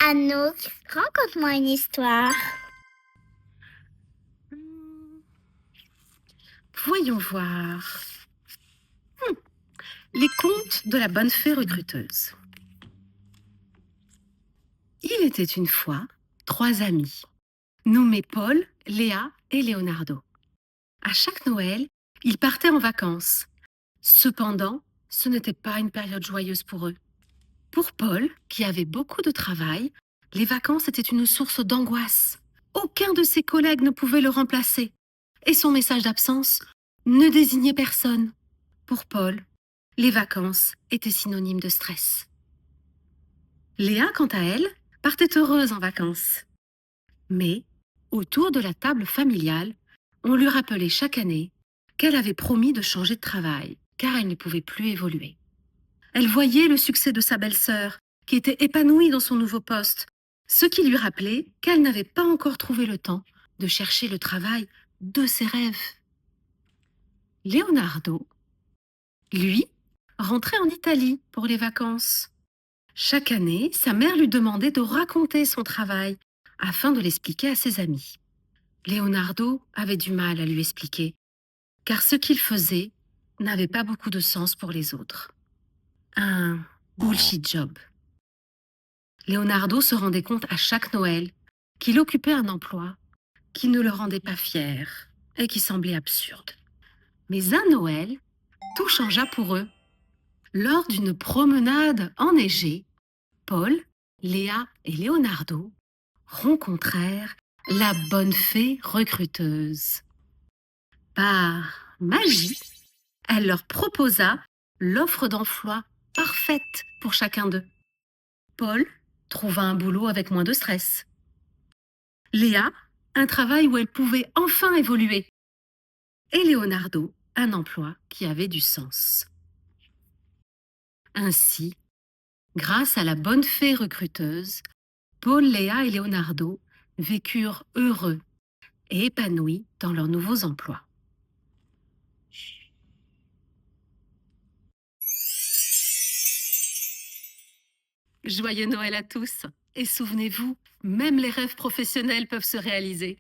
Anouk, raconte-moi une histoire. Hmm, Voyons voir. Les contes de la bonne fée recruteuse. Il était une fois 3 amis, nommés Paul, Léa et Leonardo. À chaque Noël, ils partaient en vacances. Cependant, ce n'était pas une période joyeuse pour eux. Pour Paul, qui avait beaucoup de travail, les vacances étaient une source d'angoisse. Aucun de ses collègues ne pouvait le remplacer. Et son message d'absence ne désignait personne. Pour Paul, les vacances étaient synonymes de stress. Léa, quant à elle, partait heureuse en vacances. Mais, autour de la table familiale, on lui rappelait chaque année qu'elle avait promis de changer de travail, car elle ne pouvait plus évoluer. Elle voyait le succès de sa belle-sœur, qui était épanouie dans son nouveau poste, ce qui lui rappelait qu'elle n'avait pas encore trouvé le temps de chercher le travail de ses rêves. Leonardo, lui, rentrait en Italie pour les vacances. Chaque année, sa mère lui demandait de raconter son travail afin de l'expliquer à ses amis. Leonardo avait du mal à lui expliquer, car ce qu'il faisait n'avait pas beaucoup de sens pour les autres. Un bullshit job. Leonardo se rendait compte à chaque Noël qu'il occupait un emploi qui ne le rendait pas fier et qui semblait absurde. Mais un Noël, tout changea pour eux. Lors d'une promenade enneigée, Paul, Léa et Leonardo rencontrèrent la bonne fée recruteuse. Par magie, elle leur proposa l'offre d'emploi parfaite pour chacun d'eux. Paul trouva un boulot avec moins de stress. Léa, un travail où elle pouvait enfin évoluer. Et Leonardo, un emploi qui avait du sens. Ainsi, grâce à la bonne fée recruteuse, Paul, Léa et Leonardo vécurent heureux et épanouis dans leurs nouveaux emplois. Joyeux Noël à tous et souvenez-vous, même les rêves professionnels peuvent se réaliser.